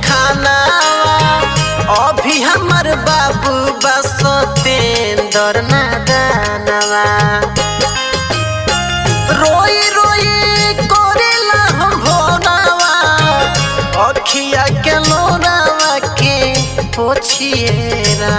खानावा अभी हमर बाबू बसतेंदर नादानवा रोई रोई करेला हम भोरावा अखिया के लोरावा के पोछिएरा।